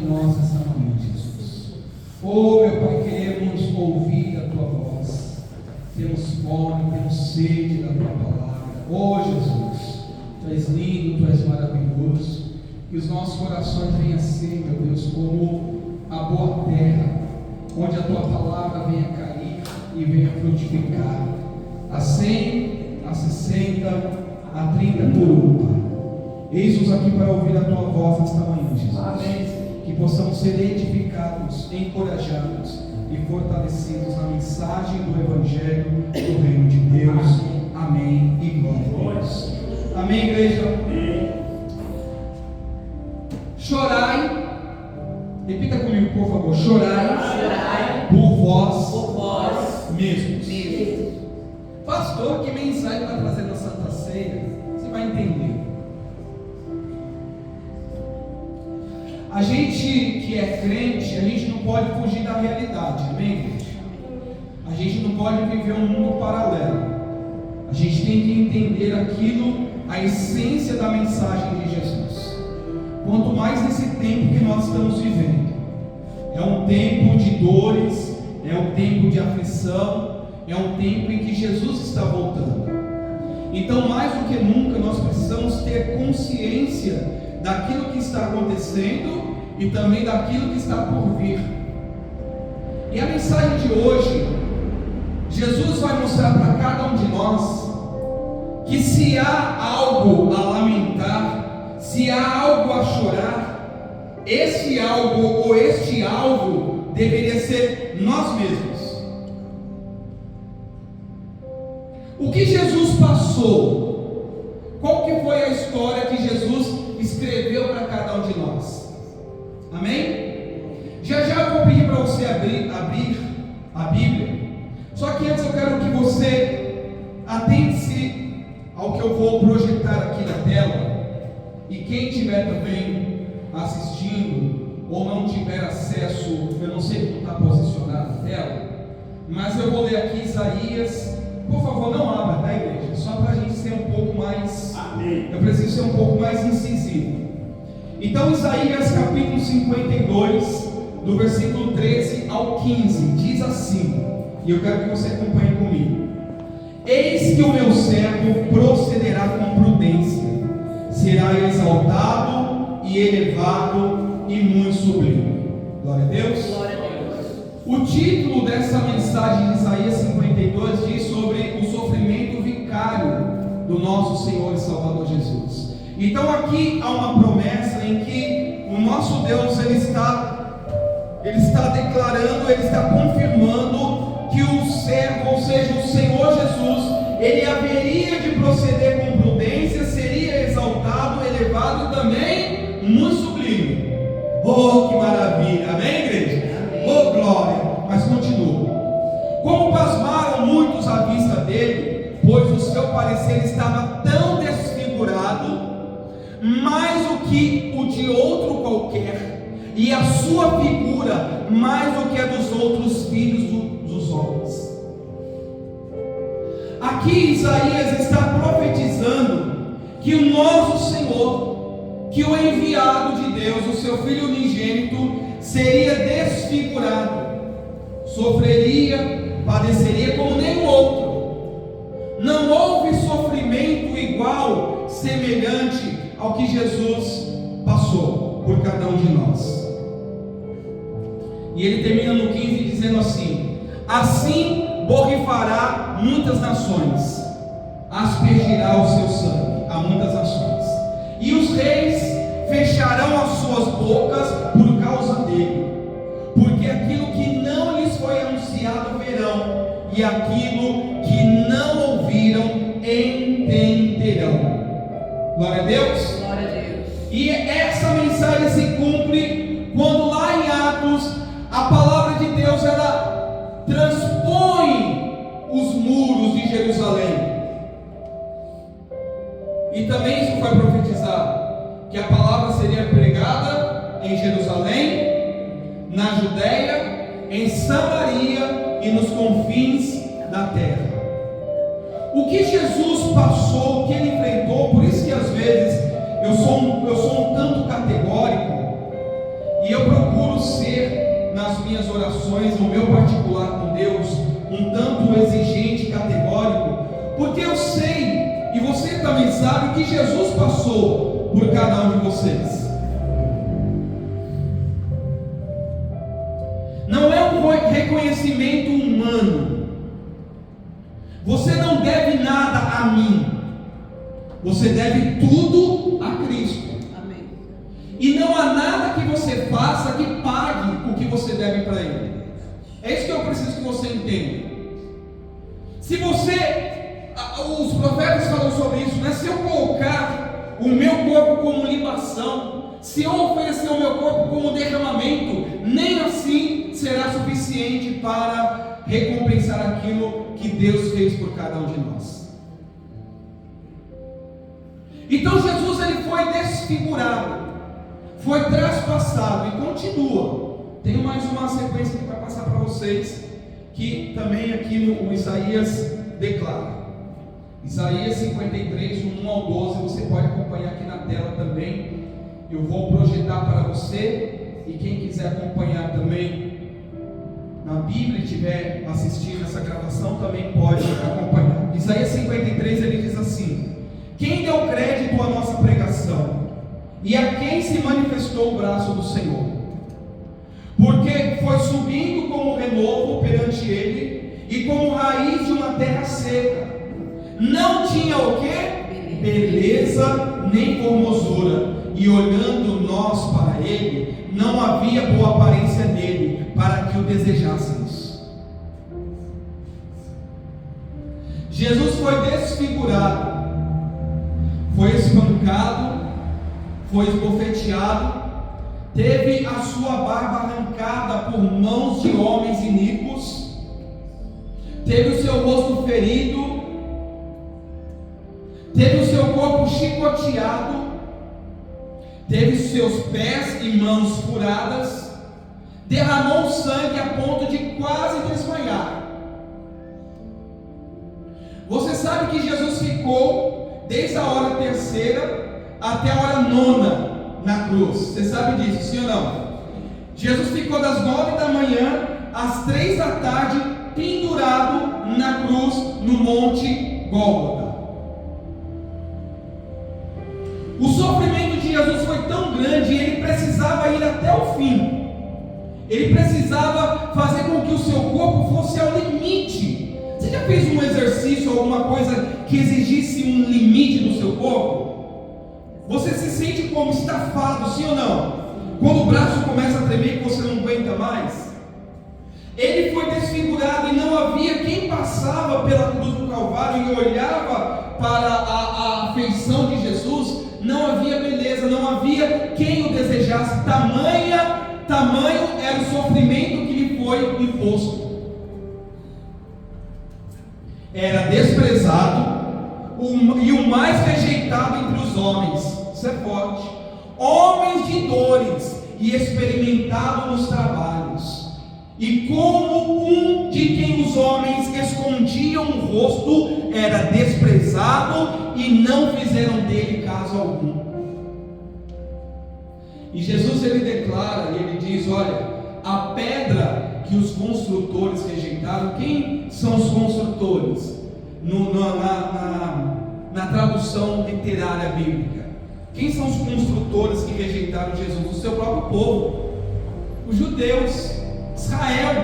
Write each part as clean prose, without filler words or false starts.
nós essa manhã, Jesus. Oh, meu Pai, queremos ouvir a Tua voz. Temos fome, temos sede da Tua palavra. Oh, Jesus, Tu és lindo, Tu és maravilhoso. Que os nossos corações venham a ser, meu Deus, como a boa terra, onde a Tua palavra venha cair e venha frutificar a 100, a 60, a 30 por um, Pai. Eis-nos aqui para ouvir a Tua voz esta manhã, Jesus. Amém. Que possamos ser edificados, encorajados e fortalecidos na mensagem do Evangelho do Reino de Deus. Amém e glória a Deus. Amém, igreja? Amém. Chorai, repita comigo, por favor. Chorai Por vós mesmos. mesmos. Pastor, que mensagem está trazendo a Santa Ceia? Você vai entender. A gente que é crente, a gente não pode fugir da realidade, amém, gente? A gente não pode viver um mundo paralelo. A gente tem que entender aquilo, a essência da mensagem de Jesus. Quanto mais nesse tempo que nós estamos vivendo, é um tempo de dores, é um tempo de aflição, é um tempo em que Jesus está voltando. Então, mais do que nunca, nós precisamos ter consciência daquilo que está acontecendo e também daquilo que está por vir. E a mensagem de hoje, Jesus vai mostrar para cada um de nós que se há algo a lamentar, se há algo a chorar, esse algo ou este algo deveria ser nós mesmos. O que Jesus passou? Qual que foi a história que Jesus escreveu para cada um de nós? Amém? Já eu vou pedir para você abrir a Bíblia. Só que antes eu quero que você atente-se ao que eu vou projetar aqui na tela. E quem estiver também assistindo ou não tiver acesso, eu não sei como está posicionado na tela, mas eu vou ler aqui Isaías. Por favor, não abra, tá, igreja? Só para a gente ser um pouco mais. Amém. Eu preciso ser um pouco mais incisivo. Então, Isaías capítulo 52, do versículo 13 ao 15, diz assim, e eu quero que você acompanhe comigo: Eis que o meu servo procederá com prudência, será exaltado e elevado e muito sublime. Glória a Deus. Glória a Deus. O título dessa mensagem de Isaías 52 diz sobre o sofrimento vicário do nosso Senhor e Salvador Jesus. Então aqui há uma promessa em que o nosso Deus ele está declarando, ele está confirmando que o servo, ou seja, o Senhor Jesus, ele haveria de proceder com prudência, seria exaltado, elevado e também muito sublime. Oh, que maravilha! Amém, igreja? Oh, glória! Mas continua. Como pasmaram muitos à vista dele, pois o seu parecer estava tão desfigurado, mais do que o de outro qualquer, e a sua figura mais do que a dos outros filhos dos homens. Aqui Isaías está profetizando que o nosso Senhor, que o enviado de Deus, o seu Filho unigênito, seria desfigurado, sofreria, padeceria como nenhum outro. Não houve sofrimento igual, semelhante ao que Jesus passou por cada um de nós. E ele termina no 15 dizendo assim: assim borrifará muitas nações, aspergirá o seu sangue a muitas nações, e os reis fecharão as suas bocas por causa dele, porque aquilo que não lhes foi anunciado verão, e aquilo que não ouviram entenderão. Glória a Deus. Glória a Deus. E essa mensagem se cumpre quando lá em Atos a palavra de Deus ela transpõe os muros de Jerusalém. E também isso foi profetizado, que a palavra seria pregada em Jerusalém, na Judéia, em Samaria e nos confins da terra. O que Jesus passou, o que ele enfrentou, por isso que às vezes eu sou um tanto categórico, e eu procuro nas minhas orações, no meu particular com Deus, um tanto exigente e categórico, porque eu sei, e você também sabe, que Jesus passou por cada um de vocês. Não é um reconhecimento humano. Você não deve nada a mim. Você deve tudo a Cristo. Amém. E não há nada que você faça que pague o que você deve para Ele. É isso que eu preciso que você entenda. Se você, os profetas falam sobre isso, né? Se eu colocar o meu corpo como libação, se eu oferecer o meu corpo como derramamento, nem assim será suficiente para recompensar aquilo que Deus fez por cada um de nós. Então Jesus, ele foi desfigurado, foi traspassado e continua. Tenho mais uma sequência que vai passar para vocês, que também aqui no Isaías declara. Isaías 53, do 1 ao 12, você pode acompanhar aqui na tela também. Eu vou projetar para você, e quem quiser acompanhar também na Bíblia e estiver assistindo essa gravação também pode acompanhar. Isaías 53, ele diz assim: quem deu crédito à nossa pregação, e a quem se manifestou o braço do Senhor? Porque foi subindo como renovo perante ele, e como raiz de uma terra seca. Não tinha o que? Beleza nem formosura, e olhando nós para ele, não havia boa aparência nele, para que o desejássemos. Jesus foi desfigurado, foi espancado, foi esbofeteado, teve a sua barba arrancada por mãos de homens iníquos, teve o seu rosto ferido, teve o seu corpo chicoteado, teve seus pés e mãos furadas, derramou sangue a ponto de quase desmaiar. Você sabe que Jesus ficou desde a hora terceira até a hora nona na cruz. Você sabe disso, sim ou não? Jesus ficou das 9 da manhã às 3 da tarde pendurado na cruz no Monte Gólgota. O sofrimento de Jesus foi tão grande e ele precisava ir até o fim. Ele precisava fazer com que o seu corpo fosse ao limite. Você já fez um exercício, alguma coisa que exigisse um limite do seu corpo? Você se sente como estafado, sim ou não? Quando o braço começa a tremer e você não aguenta mais. Ele foi desfigurado e não havia quem passava pela cruz do Calvário e olhava para a feição de Jesus. Não havia beleza, não havia quem o desejasse. Tamanho era o sofrimento que lhe foi imposto. Era desprezado e o mais rejeitado entre os homens. Isso é forte. Homens de dores e experimentado nos trabalhos. E como um de quem os homens escondiam o rosto, era desprezado e não fizeram dele caso algum. E Jesus, ele declara, e ele diz: olha, a pedra que os construtores rejeitaram. Quem são os construtores? Na tradução literária bíblica, quem são os construtores que rejeitaram Jesus? O seu próprio povo, os judeus. Israel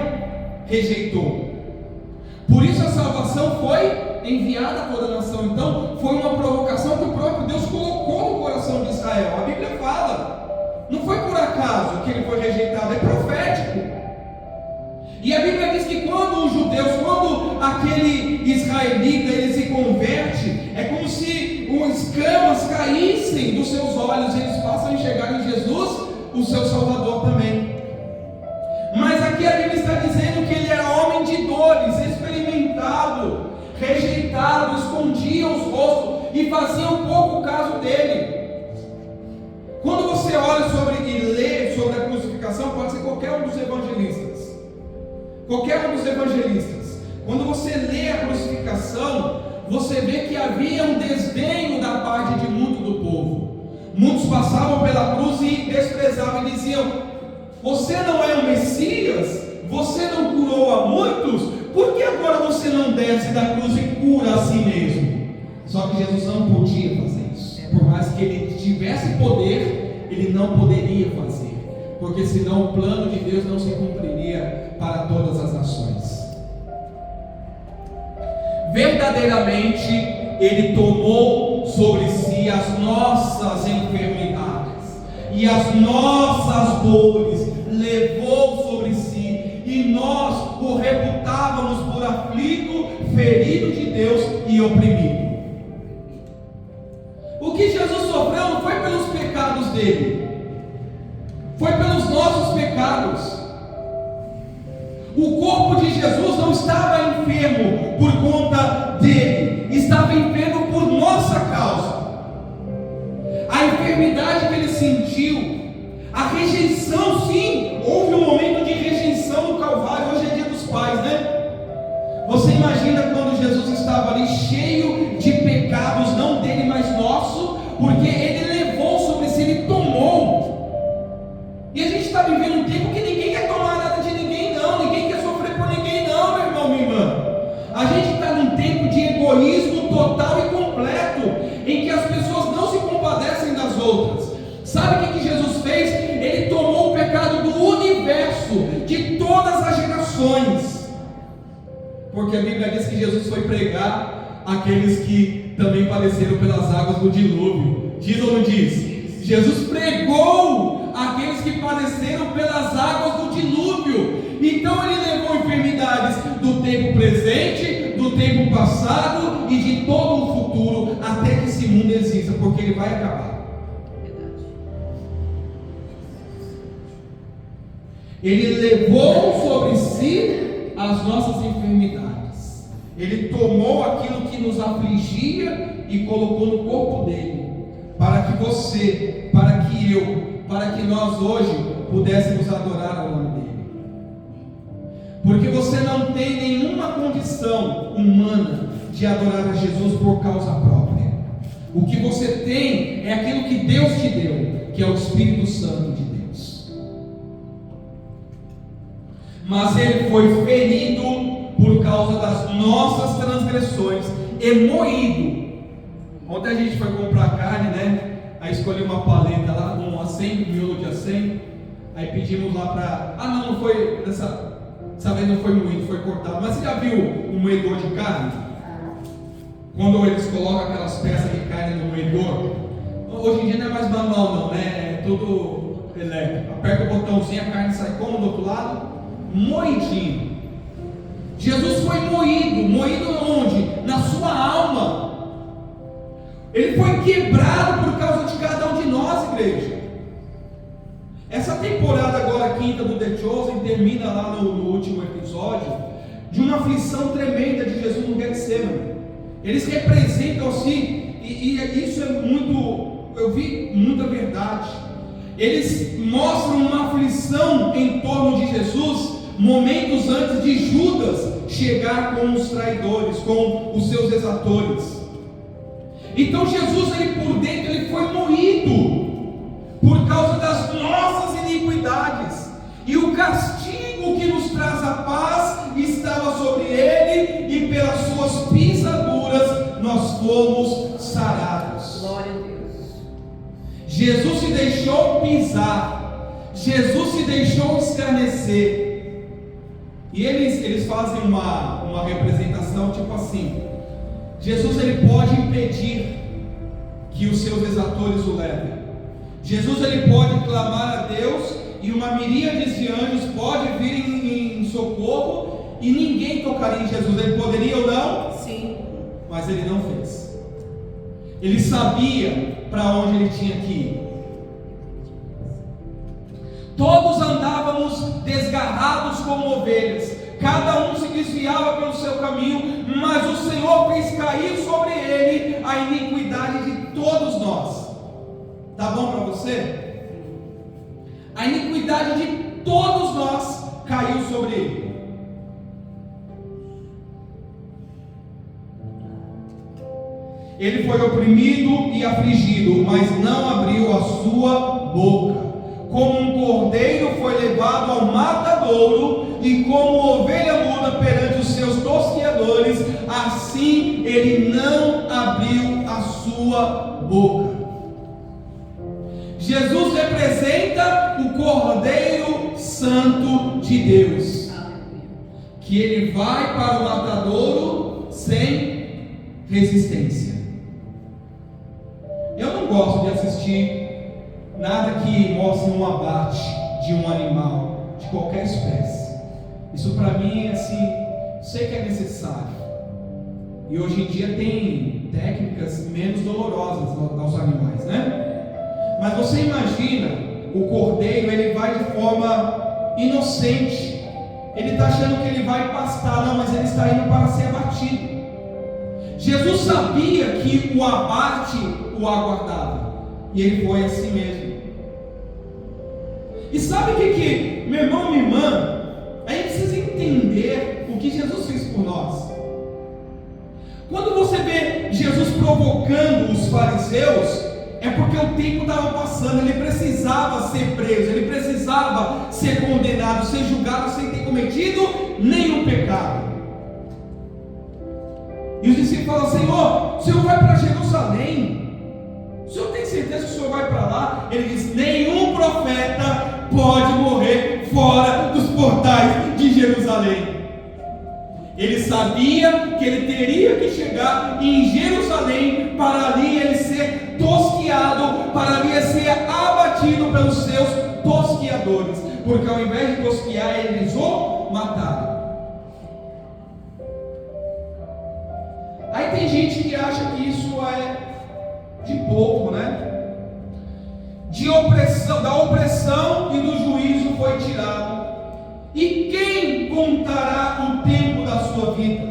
rejeitou. Por isso a salvação foi enviada a toda a nação. Então foi uma provocação que o próprio Deus colocou no coração de Israel. A Bíblia fala, não foi por acaso que ele foi rejeitado, é profético. E a Bíblia diz que quando os judeus, quando aquele israelita ele se converte, é como se escamas caíssem dos seus olhos e eles passam a enxergar em Jesus o seu Salvador também. Mas aqui a Bíblia está dizendo que ele era homem de dores, experimentado, rejeitado, escondia os rostos e fazia um pouco caso dele. Quando você olha e lê sobre a crucificação, pode ser qualquer um dos evangelistas. Qualquer um dos evangelistas. Quando você lê a crucificação, você vê que havia um desdenho da parte de muito do povo. Muitos passavam pela cruz e desprezavam e diziam: Você não é o Messias? Você não curou a muitos? Por que agora você não desce da cruz e cura a si mesmo? Só que Jesus não podia fazer isso. Por mais que ele tivesse poder, ele não poderia fazer, porque senão o plano de Deus não se cumpriria para todas as nações. Verdadeiramente, ele tomou sobre si as nossas enfermidades e as nossas dores, levou sobre si, e nós o reputávamos por aflito, ferido de Deus e oprimido. O que Jesus sofreu não foi pelos pecados dele, foi pelos nossos pecados. O corpo de Jesus não estava enfermo por conta dele, estava enfermo por nossa causa. A enfermidade que ele sentiu, a rejeição, sim, houve um momento de rejeição no Calvário. Hoje é dia dos pais, né? Você imagina quando Jesus estava ali cheio de pecados, não dele, mas nosso, porque ele levou sobre si, ele tomou. E a gente está vivendo um tempo que ninguém quer tomar nada de ninguém, não. Ninguém quer sofrer por ninguém, não, meu irmão, minha irmã. A gente está num tempo de egoísmo total e completo, em que as pessoas não se compadecem das outras. Sabe o que Jesus fez? Ele tomou o pecado do universo, de todas as gerações. Porque a Bíblia diz que Jesus foi pregar aqueles que também padeceram pelas águas do dilúvio. Diz ou não diz? Jesus pregou aqueles que padeceram pelas águas do dilúvio. Então ele levou enfermidades do tempo presente, do tempo passado e de todo o futuro, até que esse mundo exista, porque ele vai acabar. Ele levou sobre si as nossas enfermidades. Ele tomou aquilo que nos afligia e colocou no corpo dele, para que você, para que eu, para que nós hoje pudéssemos adorar o nome dele. Porque você não tem nenhuma condição humana de adorar a Jesus por causa própria. O que você tem é aquilo que Deus te deu, que é o Espírito Santo de Deus. Mas ele foi ferido por causa das nossas transgressões e moído. Ontem a gente foi comprar carne, né? Aí escolhi uma paleta lá, um acém, miolo de acém. Aí pedimos lá para... não foi dessa vez não foi moído, foi cortado. Mas você já viu um moedor de carne? Quando eles colocam aquelas peças de carne no moedor, hoje em dia não é mais manual não, né? É tudo elétrico. Aperta o botãozinho, a carne sai como do outro lado? Moidinho. Jesus foi moído. Moído onde? Na sua alma. Ele foi quebrado por causa de cada um de nós, igreja. Essa temporada agora, quinta do The Chosen, termina lá no último episódio, de uma aflição tremenda de Jesus no Getsemane. Eles representam assim, e isso é muito, eu vi muita verdade. Eles mostram uma aflição em torno de Jesus, momentos antes de Judas chegar com os traidores, com os seus exatores. Então Jesus, ele por dentro, ele foi moído por causa das nossas iniquidades, e o castigo que nos traz a paz estava sobre ele, e pelas suas pisaduras nós fomos sarados. Glória a Deus. Jesus se deixou pisar, Jesus se deixou escarnecer. E eles fazem uma representação tipo assim: Jesus, ele pode impedir que os seus exatores o levem. Jesus, ele pode clamar a Deus e uma miríade de anjos pode vir em socorro e ninguém tocaria em Jesus. Ele poderia ou não? Sim. Mas ele não fez. Ele sabia para onde ele tinha que ir. Todos andávamos desgarrados como ovelhas, cada um se desviava pelo seu caminho, mas o Senhor fez cair sobre ele a iniquidade de todos nós. Tá bom para você? A iniquidade de todos nós caiu sobre ele. Ele foi oprimido e afligido, mas não abriu a sua boca. Como um cordeiro foi levado levado ao matadouro, e como ovelha muda perante os seus tosqueadores, assim ele não abriu a sua boca. Jesus representa o Cordeiro Santo de Deus, que ele vai para o matadouro sem resistência. Eu não gosto de assistir nada que mostre um abate de um animal, de qualquer espécie. Isso para mim é assim, sei que é necessário. E hoje em dia tem técnicas menos dolorosas aos animais, né? Mas você imagina, o cordeiro, ele vai de forma inocente. Ele está achando que ele vai pastar, não, mas ele está indo para ser abatido. Jesus sabia que o abate o aguardava, e ele foi assim mesmo. E sabe o que, meu irmão, minha irmã, a gente precisa entender o que Jesus fez por nós. Quando você vê Jesus provocando os fariseus, é porque o tempo estava passando, ele precisava ser preso, ele precisava ser condenado, ser julgado sem ter cometido nenhum pecado. E os discípulos falam: Senhor, o Senhor vai para Jerusalém? O Senhor tem certeza que o Senhor vai para lá? Ele diz: nenhum profeta pode morrer fora dos portais de Jerusalém. Ele sabia que ele teria que chegar em Jerusalém para ali ele ser tosqueado, para ali ele ser abatido pelos seus tosqueadores, porque ao invés de tosquear, eles o mataram. Aí tem gente que acha que isso é de pouco, né? De opressão, da opressão e do juízo foi tirado. E quem contará o tempo da sua vida?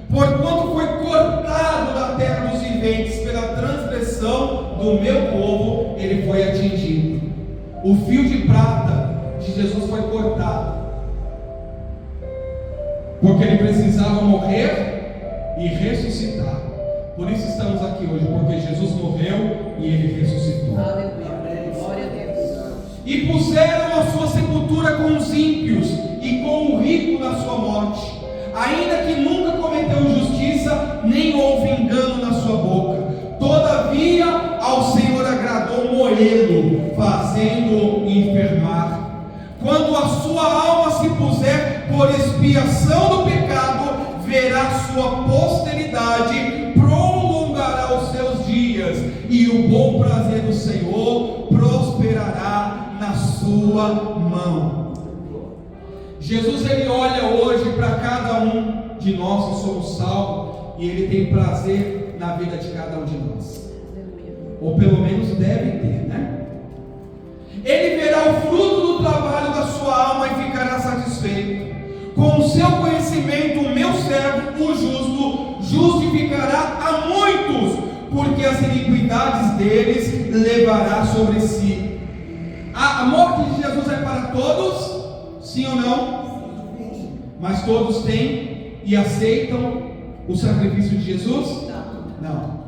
Porquanto foi cortado da terra dos viventes pela transgressão do meu povo, ele foi atingido. O fio de prata de Jesus foi cortado, porque ele precisava morrer e ressuscitar. Por isso estamos aqui hoje, porque Jesus morreu e ele ressuscitou. Aleluia. Glória a Deus. E puseram a sua sepultura com os ímpios e com o rico na sua morte, ainda que nunca cometeu injustiça, nem houve engano na sua boca. Todavia ao Senhor agradou moê-lo, fazendo-o enfermar. Quando a sua alma se puser por expiação do pecado, verá sua posteridade, prolongará os seus dias, e o bom prazer do Senhor prosperará na sua mão. Jesus, ele olha hoje para cada um de nós que somos salvos, e ele tem prazer na vida de cada um de nós, ou pelo menos deve ter, né? Ele verá o fruto do trabalho da sua alma e ficará satisfeito. Com o seu conhecimento, o meu servo, o justo, justificará a muitos, porque as iniquidades deles levará sobre si. A morte de Jesus é para todos? Sim ou não? Mas todos têm e aceitam o sacrifício de Jesus? Não.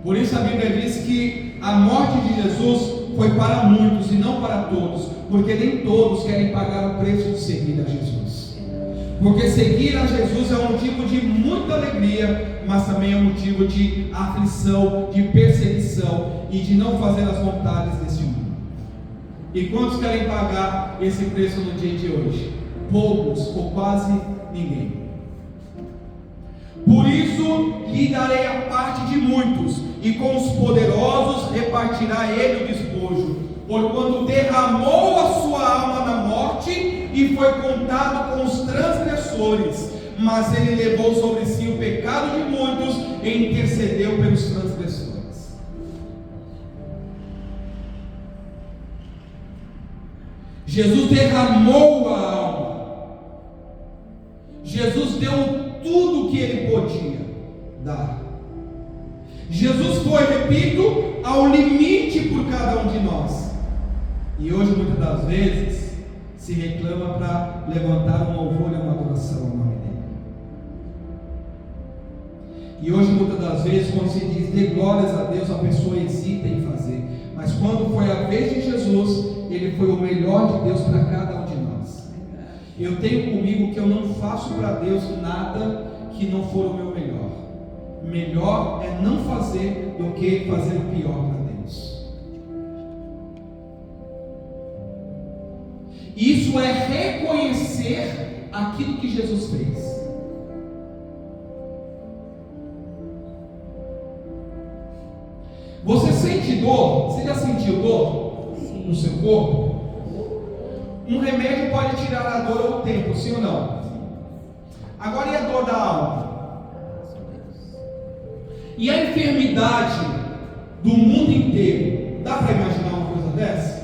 Por isso a Bíblia diz que a morte de Jesus foi para muitos e não para todos, porque nem todos querem pagar o preço de seguir a Jesus. Porque seguir a Jesus é um motivo de muita alegria, mas também é um motivo de aflição, de perseguição e de não fazer as vontades deste mundo. E quantos querem pagar esse preço no dia de hoje? Poucos ou quase ninguém. Por isso lhe darei a parte de muitos, e com os poderosos repartirá ele o despojo, porquanto derramou a sua alma na morte e foi contado com os transgressores, mas ele levou sobre si o pecado de muitos e intercedeu pelos transgressores. Jesus derramou a alma. Jesus deu tudo o que ele podia dar. Jesus foi, repito, ao limite por cada um de nós. E hoje, muitas das vezes, se reclama para levantar um louvor e uma adoração ao nome dele. E hoje, muitas das vezes, quando se diz dê glórias a Deus, a pessoa hesita em fazer. mas quando foi a vez de Jesus, Ele foi o melhor de Deus para cada um de nós. Eu tenho comigo que eu não faço para Deus nada que não for o meu melhor. Melhor é não fazer do que fazer o pior para Deus. Isso é reconhecer aquilo que Jesus fez. Você sente dor? Você já sentiu dor no seu corpo? Um remédio pode tirar a dor ao tempo, sim ou não? Agora e a dor da alma? E a enfermidade do mundo inteiro? Dá para imaginar uma coisa dessa?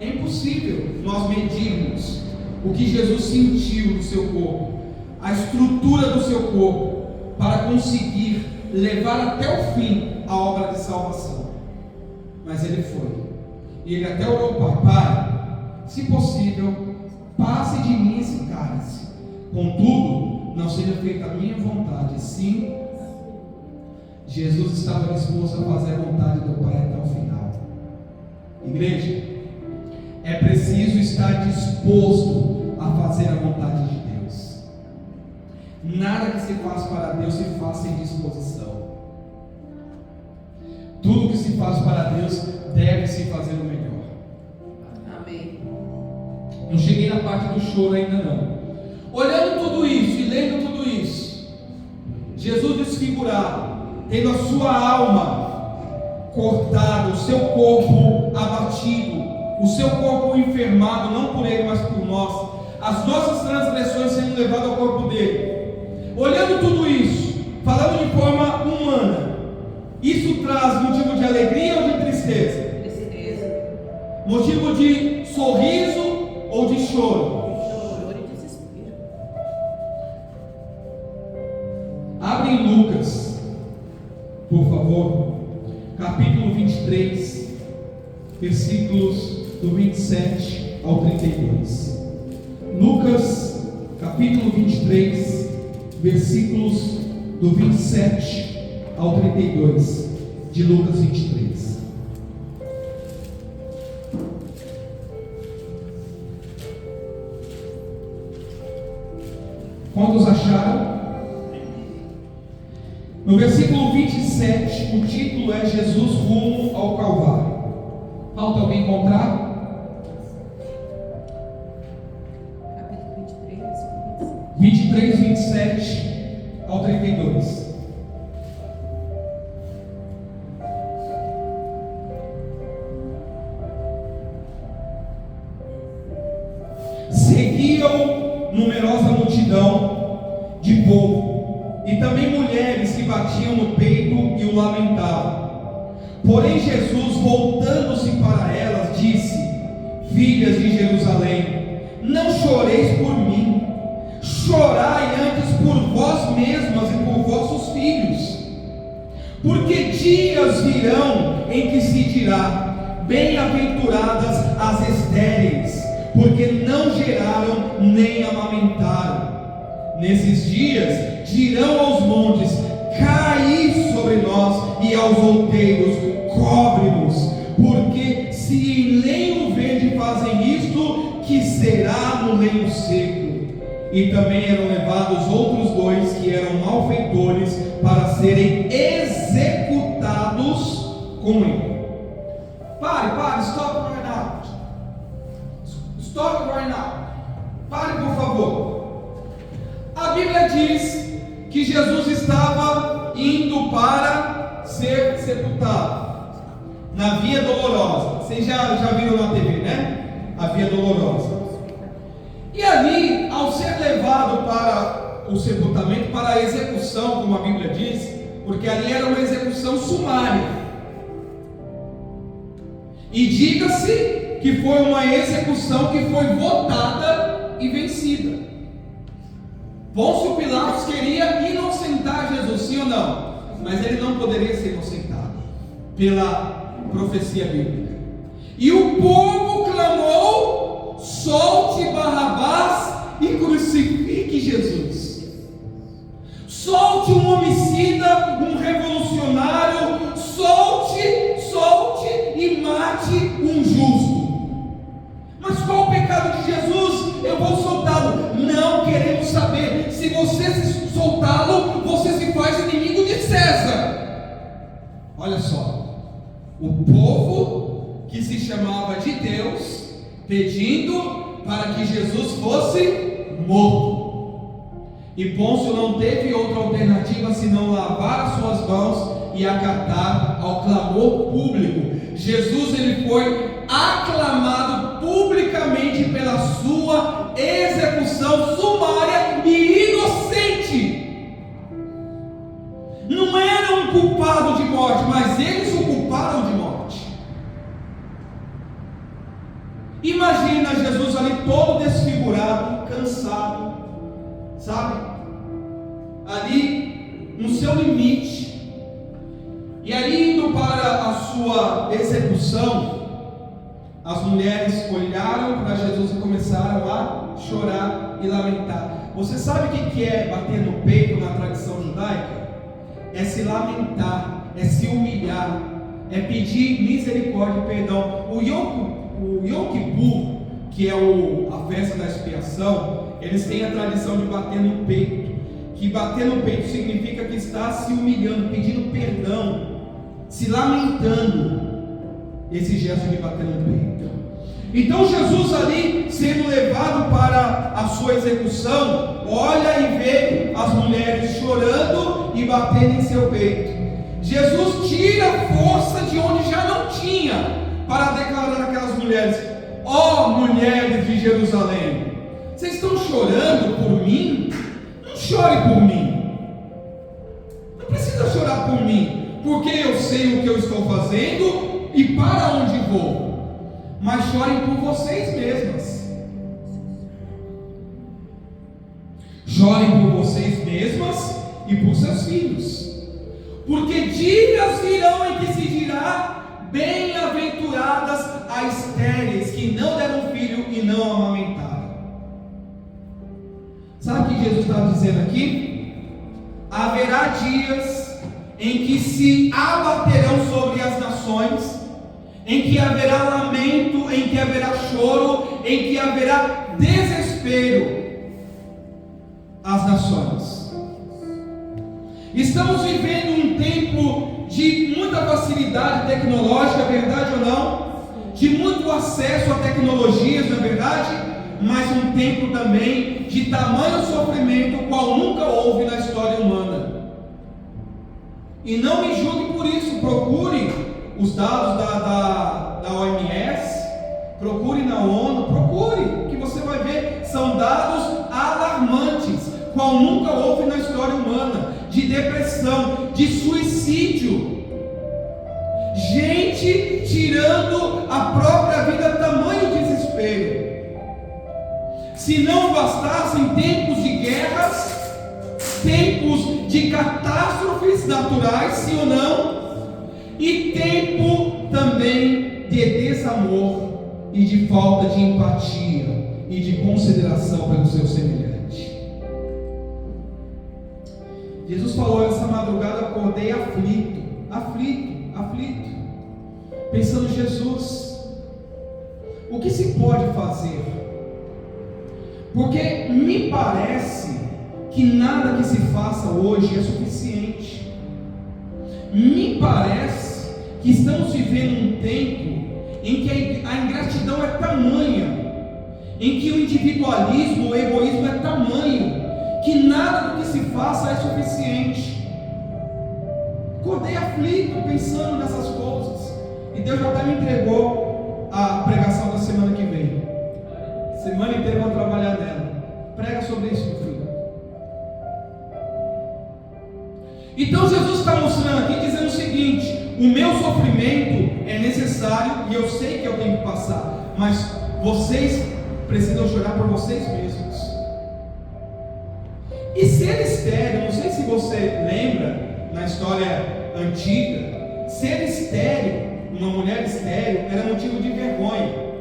É impossível nós medirmos o que Jesus sentiu no seu corpo, a estrutura do seu corpo, para conseguir levar até o fim a obra de salvação. Mas Ele foi, e Ele até orou ao Pai: se possível, passe de mim esse cálice, contudo, não seja feita a minha vontade, sim. Jesus estava disposto a fazer a vontade do Pai até o final. Igreja, é preciso estar disposto a fazer a vontade de Deus. Nada que se faz para Deus se faz sem disposição. Tudo que se faz para Deus deve se fazer o melhor. Amém. Não cheguei na parte do choro ainda não. Olhando tudo isso e lendo tudo isso, Jesus desfigurado, tendo a sua alma cortada, o seu corpo abatido, o seu corpo enfermado, não por Ele, mas por nós, as nossas transgressões sendo levadas ao corpo dele. Olhando tudo isso, falando de forma humana, isso traz motivo de alegria ou de tristeza? Tristeza. Motivo de sorriso ou de choro? Choro e desespero. Abre em Lucas, por favor, capítulo 23, versículos do 27 ao 32. Lucas, capítulo 23, versículos do 27 ao 32 de Lucas 23. Quantos acharam? No versículo 27, o título é Jesus rumo ao Calvário. Falta alguém encontrar? Capítulo 23, 23, 27 ao 32. Seguiam numerosa multidão de povo, e também mulheres que batiam no peito e o lamentavam. Porém Jesus, voltando-se para elas, disse: filhas de Jerusalém, não choreis por mim, chorai antes por vós mesmas e por vossos filhos. Porque dias virão em que se dirá: bem-aventuradas as estéreis, porque não geraram nem amamentaram. Nesses dias dirão aos montes: caí sobre nós, e aos outeiros: cobre-nos. Porque se em lenho verde fazem isto, que será no lenho seco? E também eram levados outros dois que eram malfeitores para serem executados com ele. Pare, stop right now. Stop right now. Pare, por favor. A Bíblia diz que Jesus estava indo para ser sepultado na Via Dolorosa. Vocês já viram na TV, né? A Via Dolorosa. E ali, ao ser levado para o sepultamento, para a execução, como a Bíblia diz, porque ali era uma execução sumária. E diga-se que foi uma execução que foi votada e vencida. Pôncio Pilatos queria inocentar Jesus, sim ou não? Mas ele não poderia ser inocentado pela profecia bíblica. E o povo clamou: solte Barrabás e crucifique Jesus. Solte um homicida, um revolucionário, solte se você se soltá-lo, você se faz inimigo de César. Olha só, o povo que se chamava de Deus, pedindo para que Jesus fosse morto. E Pôncio não teve outra alternativa senão lavar as suas mãos e acatar ao clamor público. Jesus, ele foi aclamado publicamente pela sua execução sumária e inocente. Não era um culpado de morte, mas eles o culparam de morte. Imagina Jesus ali todo desfigurado, cansado, sabe? Ali no seu limite. E ali indo para a sua execução, as mulheres olharam para Jesus e começaram a chorar e lamentar. Você sabe o que é bater no peito na tradição judaica? É se lamentar, é se humilhar, é pedir misericórdia e perdão. O Yom Kippur, que é a festa da expiação, eles têm a tradição de bater no peito. Que bater no peito significa que está se humilhando, pedindo perdão, se lamentando. Esse gesto de bater no peito. Então Jesus ali, sendo levado para a sua execução, olha e vê as mulheres chorando e batendo em seu peito. Jesus tira força de onde já não tinha, para declarar àquelas mulheres: ó mulheres de Jerusalém, vocês estão chorando por mim? Não chore por mim. Não precisa chorar por mim, porque eu sei o que eu estou fazendo e para onde vou. Mas chorem por vocês mesmas. Chorem por vocês mesmas e por seus filhos. Porque dias virão em que se dirá: bem-aventuradas as estéreis que não deram filho e não amamentaram. Sabe o que Jesus está dizendo aqui? Haverá dias em que se abaterão sobre as nações, em que haverá lamento, em que haverá choro, em que haverá desespero às nações. Estamos vivendo um tempo de muita facilidade tecnológica, verdade ou não? De muito acesso a tecnologias, não é verdade? Mas um tempo também de tamanho sofrimento, qual nunca houve na história humana. E não me julgue por isso. Procure os dados da OMS, procure na ONU, procure, que você vai ver, são dados alarmantes, qual nunca houve na história humana, de depressão, de suicídio, gente tirando a própria vida, tamanho desespero. Se não bastassem tempos de guerras, tempos de catástrofes naturais, sim ou não, e tempo também de desamor e de falta de empatia e de consideração pelo seu semelhante. Jesus falou: essa madrugada acordei aflito, pensando: Jesus, o que se pode fazer? Porque me parece que nada que se faça hoje é suficiente. Me parece que estamos vivendo um tempo em que a ingratidão é tamanha, em que o individualismo, o egoísmo é tamanho, que nada do que se faça é suficiente. Acordei aflito pensando nessas coisas, e Deus já até me entregou a pregação da semana que vem. Semana inteira eu vou trabalhar nela. Prega sobre isso, meu filho. Então Jesus está mostrando aqui, dizendo o seguinte: o meu sofrimento é necessário e eu sei que eu tenho que passar, mas vocês precisam chorar por vocês mesmos. E ser estéril, não sei se você lembra, na história antiga, ser estéril, uma mulher estéril, era motivo de vergonha.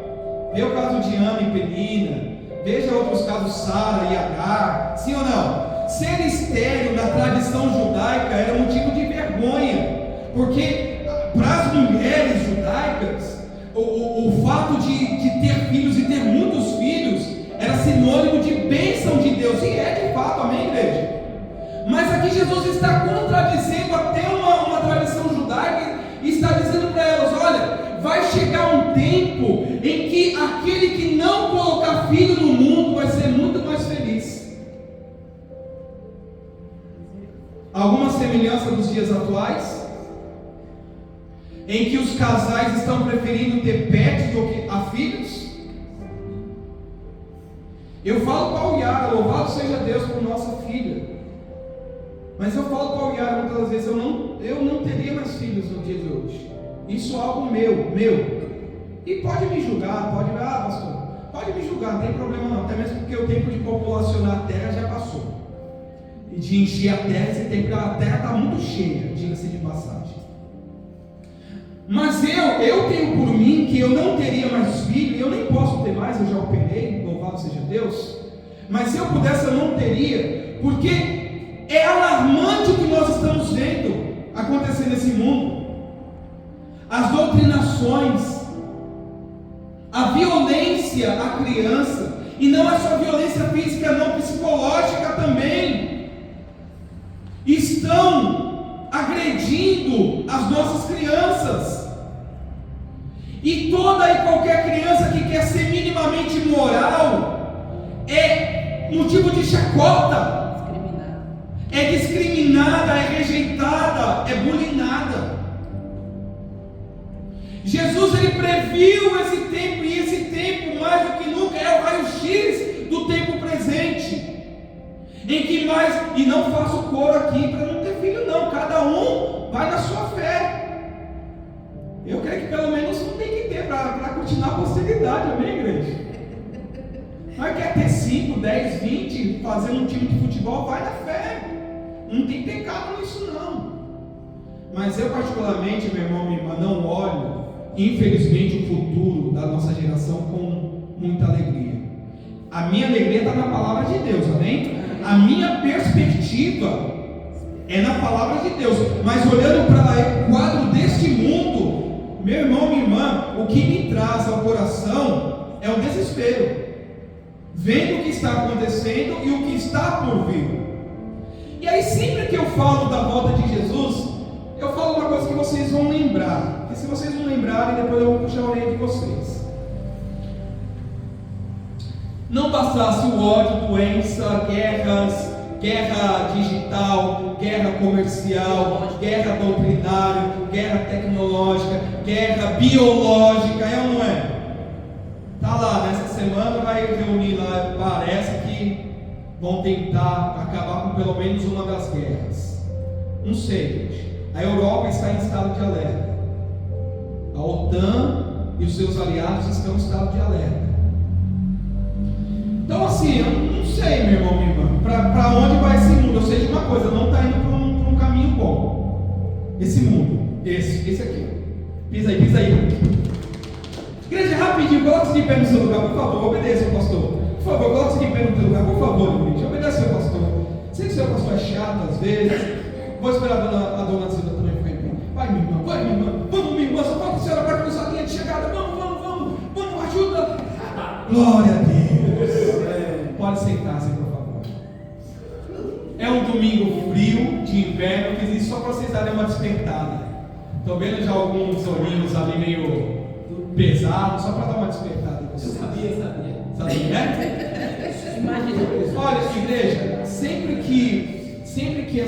Vê o caso de Ana e Penina, veja outros casos, Sara e Agar, sim ou não? Ser estéril na tradição judaica era motivo de vergonha, porque para as mulheres judaicas, o fato de ter filhos e ter muitos filhos era sinônimo de bênção de Deus, e é de fato, amém, igreja? aqui Jesus está contradizendo até uma tradição judaica e está dizendo para elas: olha, vai chegar um tempo em que aquele que não colocar filho no mundo vai ser muito mais feliz. Alguma semelhança dos dias atuais, em que os casais estão preferindo ter pets do que a filhos? Eu falo para o Yara, louvado seja Deus por nossa filha, mas eu falo para o Yara muitas vezes, eu não teria mais filhos no dia de hoje. Isso é algo meu. E pode me julgar, pastor, pode me julgar, não tem problema não, até mesmo porque o tempo de populacionar a terra já passou. E de encher a terra, esse tempo a terra está muito cheia, diga-se de passagem. Mas eu tenho por mim que eu não teria mais filho, e eu nem posso ter mais, eu já operei, louvado seja Deus. Mas se eu pudesse, eu não teria, porque é alarmante o que nós estamos vendo acontecer nesse mundo. As doutrinações, a violência à criança, e não é só violência física, não, psicológica também, estão agredindo as nossas crianças. E toda e qualquer criança que quer ser minimamente moral é motivo de chacota, é discriminada, é rejeitada, é bulinada. Jesus, ele previu esse tempo, e esse tempo mais do que nunca é o raio-x do tempo presente, em que mais, e não faço coro aqui para não ter filho não, cada um vai na sua fé. Eu creio que pelo menos não tem que ter para continuar a posteridade, amém, igreja? Mas quer ter 5, 10, 20, fazer um time de futebol, vai na fé, não tem pecado nisso não. Mas eu particularmente, meu irmão, minha irmã, não olho, infelizmente, o futuro da nossa geração com muita alegria. A minha alegria está na palavra de Deus, amém? A minha perspectiva é na palavra de Deus, mas olhando para o quadro deste mundo, meu irmão, minha irmã, o que me traz ao coração é o desespero, vendo o que está acontecendo e o que está por vir. E aí, sempre que eu falo da volta de Jesus, eu falo uma coisa que vocês vão lembrar, porque se vocês não lembrarem, depois eu vou puxar a orelha de vocês. Não bastasse o ódio, doença, guerra digital, guerra comercial, guerra doutrinária, guerra tecnológica, guerra biológica, é ou não é? Tá lá, nessa semana vai reunir lá, parece que vão tentar acabar com pelo menos uma das guerras. Não sei, gente. A Europa está em estado de alerta. A OTAN e os seus aliados estão em estado de alerta. Então assim, eu não sei, meu irmão, minha irmã, para onde vai esse mundo? Eu sei de uma coisa, não está indo para um caminho bom. Esse mundo, esse aqui. Pisa aí. Igreja, rapidinho, coloque-se de pé no seu lugar, por favor, obedeça o pastor. Por favor, coloque-se de pé no seu lugar, por favor, igreja, obedeça o pastor. Sei que o seu pastor é chato às vezes. Vou esperar a dona Zilda também ficar em pé. Vai, minha irmã, vamos, minha irmã, só falta a senhora para cruzar a linha de chegada. Vamos, ajuda. Glória a Deus. Pode sentar-se, por favor. É um domingo frio de inverno, eu fiz isso só para vocês darem uma despertada. Estou vendo já alguns olhinhos ali meio pesados, só para dar uma despertada. Eu sabia, né? Imagina. Olha, igreja, sempre que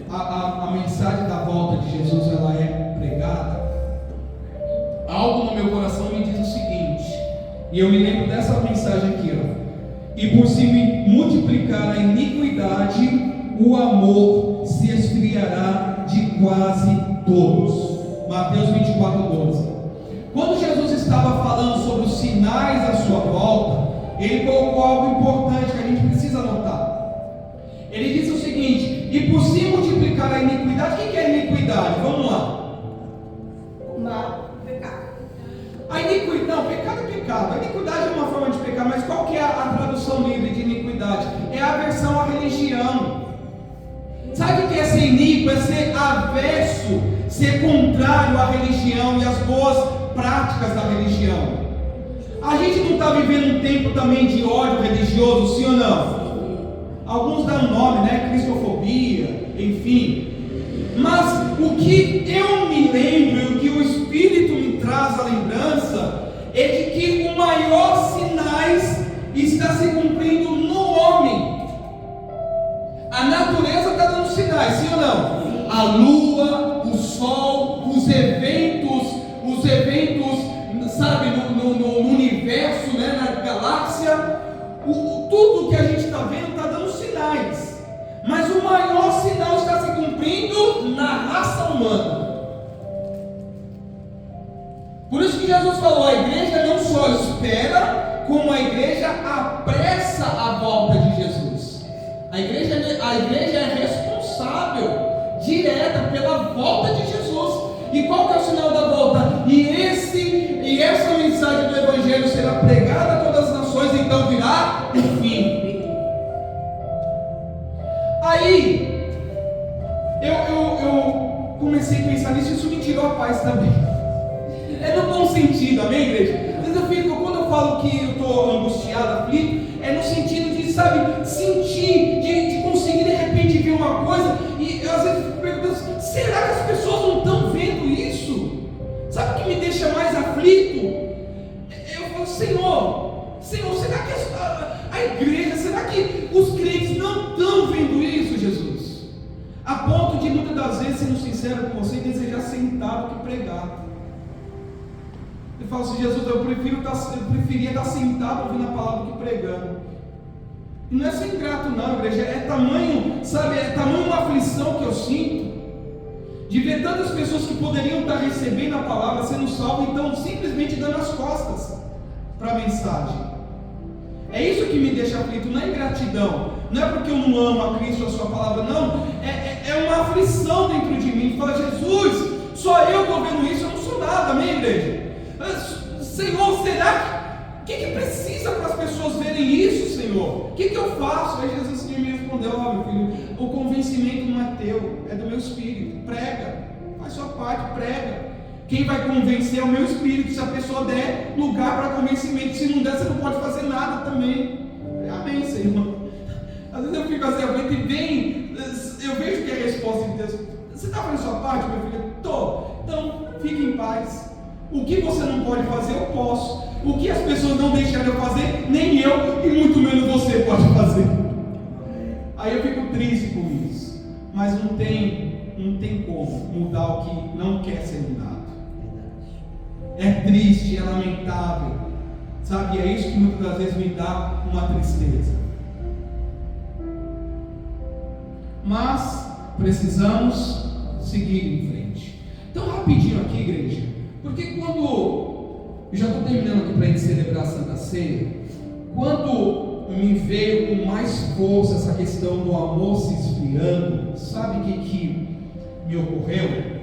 a mensagem da volta de Jesus ela é pregada, algo no meu coração me diz o seguinte, e eu me lembro dessa mensagem aqui, ó. E por se multiplicar a iniquidade, o amor se esfriará de quase todos. Mateus 24:12. Quando Jesus estava falando sobre os sinais da sua volta, ele colocou algo importante que a gente precisa notar. Ele disse o seguinte: e por se multiplicar a iniquidade, o que é iniquidade? Vamos lá. Mal, pecado. A iniquidade, não, pecado é pecado. A iniquidade é uma forma de pecar, mas qual que é a tradução livre de iniquidade? É a aversão à religião. Sabe o que é ser iníquo? É ser avesso, ser contrário à religião e às boas práticas da religião. A gente não está vivendo um tempo também de ódio religioso, sim ou não? alguns dão nome, né? Cristofobia, enfim. Mas o que eu me lembro, o que o Espírito me traz à lembrança, é de que o maior sinais está se cumprindo no homem. A natureza está dando sinais, sim ou não? A lua, o sol, os eventos, sabe, no universo, né, na galáxia, tudo que a gente está vendo está dando sinais. Mas o maior sinal está se cumprindo na raça humana. Por isso que Jesus falou, a igreja não só espera, como a igreja apressa a volta de Jesus. A igreja é responsável direta pela volta de Jesus. E qual que é o sinal da volta? E essa mensagem do Evangelho será pregada a todas as nações, então virá o fim. Aí eu comecei a pensar nisso, isso me tirou a paz também. É no bom sentido, amém, igreja? Às vezes quando eu falo que eu estou angustiado, aflito, é no sentido de, sabe, sentir, de conseguir de repente ver uma coisa, e às vezes eu fico perguntando, será que as pessoas não estão vendo isso? Sabe o que me deixa mais aflito? Eu falo, Senhor, será que a igreja, será que os crentes não estão vendo isso, Jesus? A ponto de muitas das vezes, sendo sincero com você, desejar sentado que pregar. Eu falo assim, Jesus, eu preferia estar sentado ouvindo a palavra do que pregando. E não é ser ingrato não, igreja, é tamanho, sabe, é tamanho uma aflição que eu sinto, de ver tantas pessoas que poderiam estar recebendo a palavra, sendo salvas, então simplesmente dando as costas para a mensagem. É isso que me deixa aflito, não é ingratidão, não é porque eu não amo a Cristo, a sua palavra, não, é uma aflição dentro de mim, fala, Jesus, só eu estou vendo isso, eu não sou nada, amém, igreja? Senhor, será que precisa para as pessoas verem isso, Senhor? O que eu faço? Aí Jesus me respondeu, meu filho, o convencimento não é teu, é do meu Espírito, prega, faz sua parte, prega. Quem vai convencer é o meu Espírito, se a pessoa der lugar para convencimento, se não der, você não pode fazer nada também. Amém, Senhor. Às vezes eu fico assim, eu vejo que é a resposta de Deus, você está fazendo sua parte, meu filho? Estou. Então, fique em paz. O que você não pode fazer, eu posso. O que as pessoas não deixaram eu fazer, nem eu, e muito menos você pode fazer. Aí eu fico triste com isso. Mas não tem como mudar o que não quer ser mudado. É triste, é lamentável. Sabe, é isso que muitas das vezes me dá uma tristeza. Mas precisamos seguir em frente. Então, rapidinho aqui, igreja. Porque quando, eu já estou terminando aqui para a gente celebrar a Santa Ceia, quando me veio com mais força essa questão do amor se esfriando, sabe o que me ocorreu?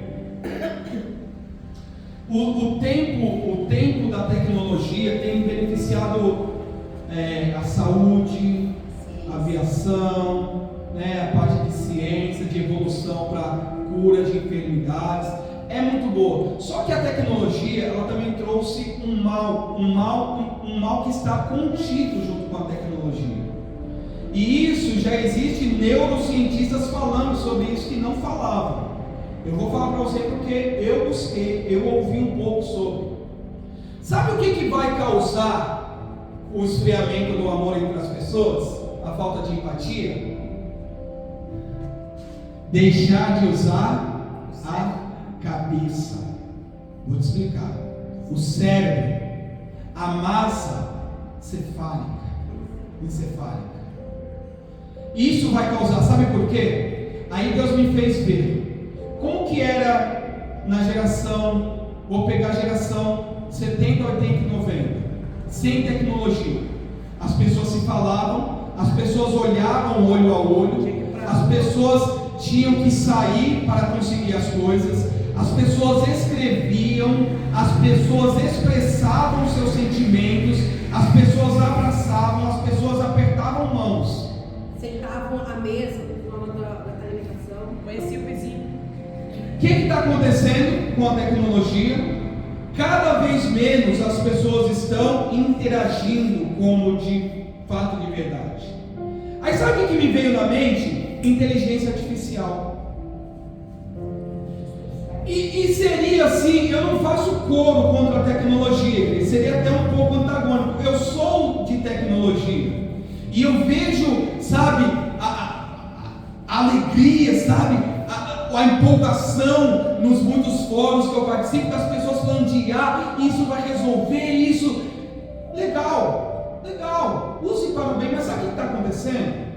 O tempo da tecnologia tem beneficiado a saúde, a aviação, a parte de ciência, de evolução para cura de enfermidades. É muito boa, só que a tecnologia ela também trouxe um mal que está contido junto com a tecnologia, e isso já existe neurocientistas falando sobre isso que não falavam. Eu vou falar para você porque eu busquei, eu ouvi um pouco sobre. Sabe o que vai causar o esfriamento do amor entre as pessoas? A falta de empatia? Deixar de usar a cabeça. Vou te explicar. O cérebro, a massa encefálica. Isso vai causar, sabe por quê? Aí Deus me fez ver como que era na geração, vou pegar a geração 70, 80 e 90, sem tecnologia. As pessoas se falavam, as pessoas olhavam olho a olho, as pessoas tinham que sair para conseguir as coisas, as pessoas escreviam, as pessoas expressavam seus sentimentos, as pessoas abraçavam, as pessoas apertavam mãos, sentavam à mesa na hora da alimentação, conhecia o vizinho. O que está acontecendo com a tecnologia? Cada vez menos as pessoas estão interagindo como de fato de verdade. Aí sabe o que me veio na mente? Inteligência artificial. E seria assim, eu não faço coro contra a tecnologia, seria até um pouco antagônico. Eu sou de tecnologia e eu vejo, sabe, a alegria, sabe, a empolgação nos muitos fóruns que eu participo, das pessoas falando de isso vai resolver isso. Legal, use para o bem, mas sabe o que está acontecendo?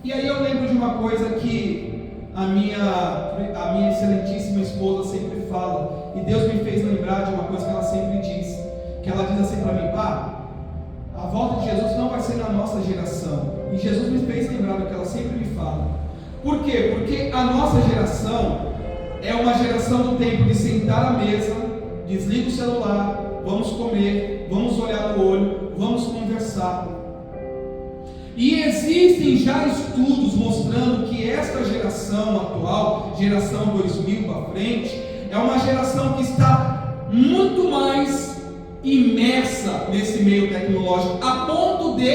E aí eu lembro de uma coisa que a minha excelentíssima esposa sempre fala, e Deus me fez lembrar de uma coisa que ela sempre diz, que ela diz assim para mim: a volta de Jesus não vai ser na nossa geração. E Jesus me fez lembrar do que ela sempre me fala. Por quê? Porque a nossa geração é uma geração do tempo de sentar à mesa, desliga o celular, vamos comer, vamos olhar no olho, vamos conversar. E existem já estudos mostrando que esta geração atual, geração 2000 para frente, é uma geração que está muito mais imersa nesse meio tecnológico, a ponto de,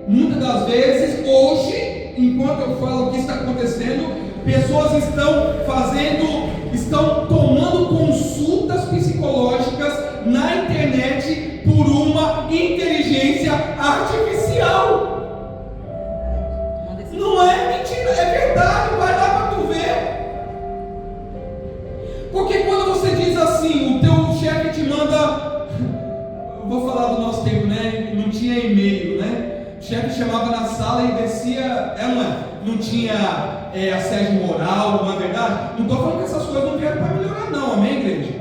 muitas das vezes, hoje, enquanto eu falo o que está acontecendo, pessoas estão tomando consultas psicológicas na internet por uma inteligência artificial. Não é mentira, é verdade, vai lá para tu ver. Porque quando você diz assim, o teu chefe te manda, vou falar do nosso tempo, né? Não tinha e-mail, né? O chefe chamava na sala e descia, não tinha assédio moral, não é verdade? Não estou falando que essas coisas não vieram para melhorar, não, amém, igreja?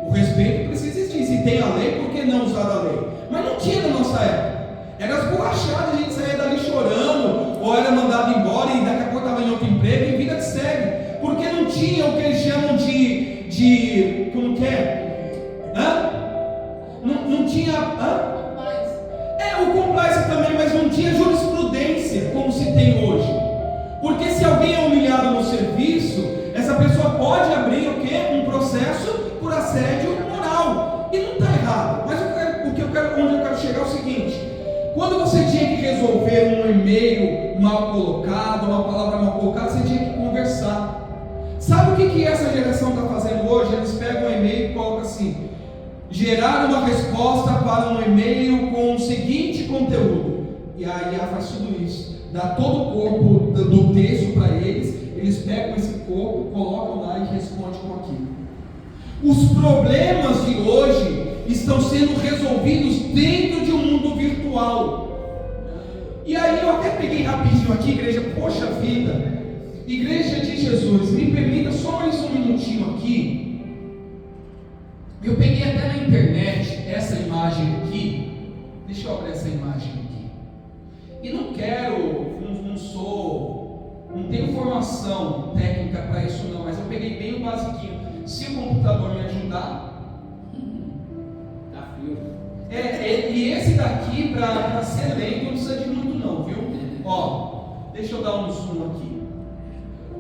O respeito precisa existir. Se tem a lei, por que não usar a lei? Mas não tinha na nossa época. Era as borrachadas, a gente saía dali chorando, ou era mandado embora e daqui a pouco estava em outro emprego e vida que segue. Porque não tinha o que eles chamam de como que é? Não tinha. O compliance também, mas não tinha jurisprudência como se tem hoje. Porque se alguém é humilhado no serviço, essa pessoa pode abrir o quê? Um processo por assédio moral. E não está errado. Mas onde eu quero chegar é o seguinte: quando você tinha que resolver um e-mail mal colocado, uma palavra mal colocada, você tinha que conversar. Sabe o que essa geração está fazendo hoje? Eles pegam um e-mail e colocam assim: gerar uma resposta para um e-mail com o seguinte conteúdo. E a IA faz tudo isso. Dá todo o corpo do texto para eles pegam esse corpo, colocam lá e respondem com aquilo. Os problemas de hoje estão sendo resolvidos dentro de um mundo virtual. E aí eu até peguei rapidinho aqui, igreja, poxa vida, Igreja de Jesus, me permita só mais um minutinho aqui. Eu peguei até na internet essa imagem aqui. Deixa eu abrir essa imagem aqui. E não tenho formação técnica para isso não, mas eu peguei bem o basiquinho. Se o computador me ajudar, tá frio. E esse daqui, para ser lento, não precisa de muito não, viu? Ó, deixa eu dar um zoom aqui.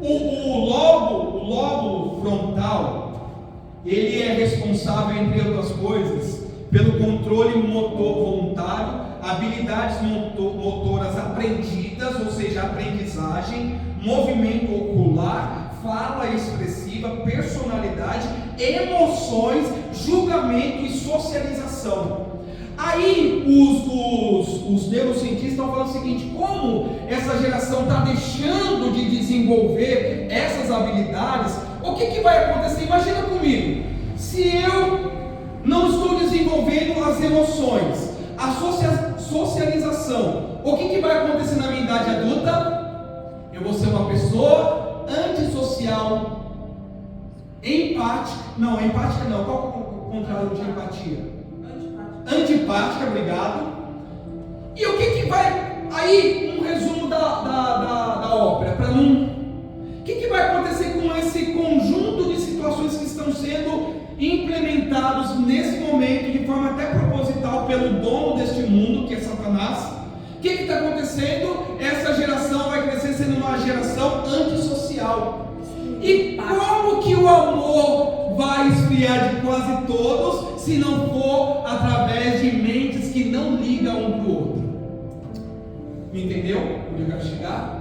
O lobo frontal, ele é responsável, entre outras coisas, pelo controle motor voluntário, habilidades motoras aprendidas, ou seja, aprendizagem, movimento ocular, fala expressiva, personalidade, emoções, julgamento e socialização. Aí os neurocientistas estão falando o seguinte: como essa geração está deixando de desenvolver essas habilidades, o que vai acontecer? Imagina comigo, se eu não estou desenvolvendo as emoções, a socialização, o que vai acontecer na minha idade adulta? Eu vou ser uma pessoa antissocial, empática não, qual é o contrário de empatia? Antipática, obrigado. E o que vai, aí um resumo da ópera, para não, o que vai acontecer com esse conjunto de situações que estão sendo implementados nesse momento de forma até proposital pelo dono deste mundo, que é Satanás? O que está acontecendo? Essa geração vai crescer sendo uma geração antissocial. E como que o amor vai esfriar de quase todos, se não for através de mentes que não ligam um para o outro? Me entendeu onde eu quero chegar?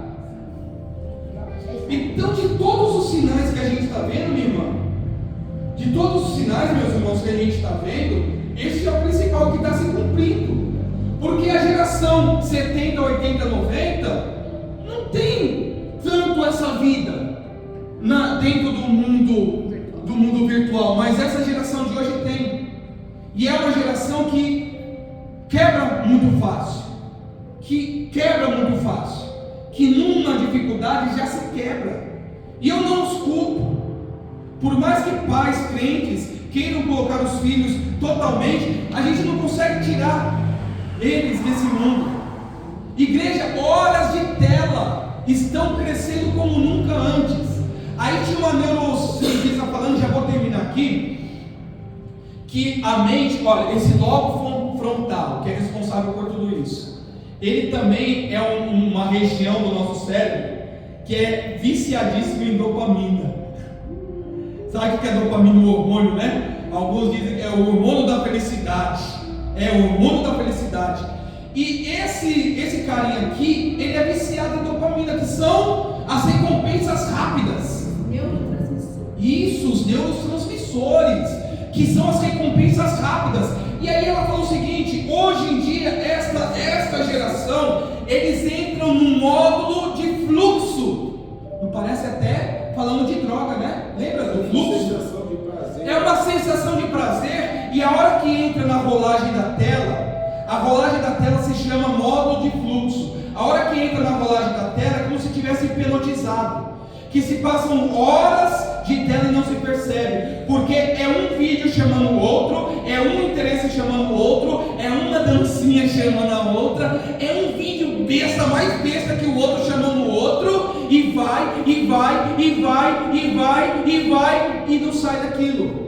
Então, de todos os sinais que a gente está vendo, minha irmã, de todos os sinais, meus irmãos, que a gente está vendo, esse é o principal que está se cumprindo. Porque a geração 70, 80, 90 não tem tanto essa vida dentro do mundo virtual, mas essa geração de hoje tem. E é uma geração que quebra muito fácil, que numa dificuldade já se quebra. E eu não os culpo. Por mais que pais crentes queiram colocar os filhos totalmente, a gente não consegue tirar eles desse mundo. Igreja, horas de tela estão crescendo como nunca antes. Aí tinha uma neurocientista falando, já vou terminar aqui, que a mente, olha, esse lobo frontal, que é responsável por tudo isso, ele também é uma região do nosso cérebro que é viciadíssimo em dopamina. Sabe o que é dopamina? O hormônio, né? Alguns dizem que é o hormônio da felicidade. É o hormônio da felicidade. E esse carinha aqui, ele é viciado em dopamina, que são as recompensas rápidas. Isso, os neurotransmissores, que são as recompensas rápidas. E aí ela falou o seguinte: hoje em dia, esta geração, eles entram num módulo de fluxo. Não parece até falando de droga, né? Lembra do fluxo? É uma sensação de prazer. E a hora que entra na rolagem da tela, a rolagem da tela se chama módulo de fluxo. A hora que entra na rolagem da tela é como se tivesse hipnotizado, que se passam horas de tela e não se percebe, porque é um vídeo chamando o outro, é um interesse chamando o outro, é uma dancinha chamando a outra, é um vídeo besta, mais besta que o outro chamando o outro, e vai, e vai, e vai, e vai, e vai, e não sai daquilo.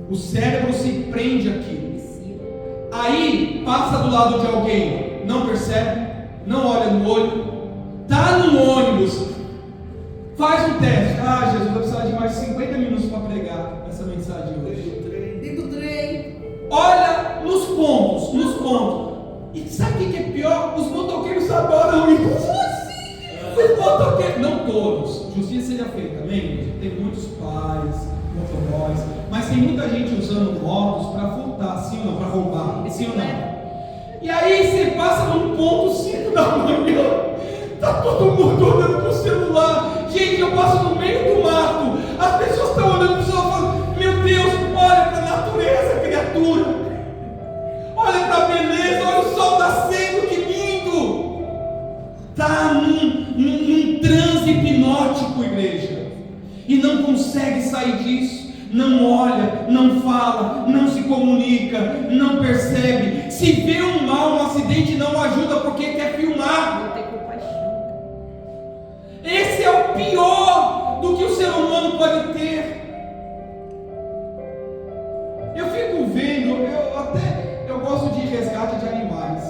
O cérebro se prende àquilo. Aí passa do lado de alguém, não percebe, não olha no olho, está no ônibus, faz um teste. Ah, Jesus, eu precisar de mais 50 minutos para pregar essa mensagem hoje. Dentro do trem. Olha nos pontos. E sabe o que é pior? Os motoqueiros adoram isso. Os motoqueiros, não todos, justiça seja feita, amém? Tem muitos pais, motoboys, mas tem muita gente usando motos para furtar, sim ou não? Para roubar, sim ou não? E aí você passa num ponto 5 da manhã, tá todo mundo olhando pro celular. Gente, eu passo no meio do mato, as pessoas estão olhando pro celular e falando: meu Deus, olha para a natureza, criatura, olha para a beleza, olha o sol nascendo, que lindo. Está num transe hipnótico, igreja, e não consegue sair disso. Não olha, não fala, não se comunica, não percebe. Se vê um mal, um acidente, não ajuda porque quer filmar. Não tem compaixão. Esse é o pior do que o ser humano pode ter. Eu fico vendo, eu gosto de resgate de animais,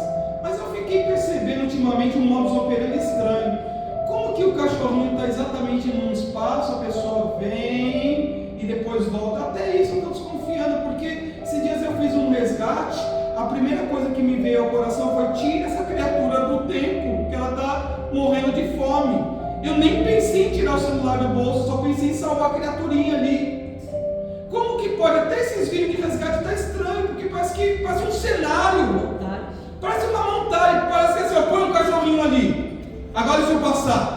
mas eu fiquei percebendo ultimamente um modus operandi estranho. Como que o cachorrinho está exatamente num espaço, a pessoa vem e depois volta. Até isso eu estou desconfiando, porque esses dias eu fiz um resgate, a primeira coisa que me veio ao coração foi: tira essa criatura do tempo, que ela está morrendo de fome. Eu nem pensei em tirar o celular do bolso, só pensei em salvar a criaturinha ali. Como que pode? Até esses vídeos de resgate está estranho, porque parece um cenário, parece uma montagem, parece que assim, põe um cachorrinho ali, agora se eu passar,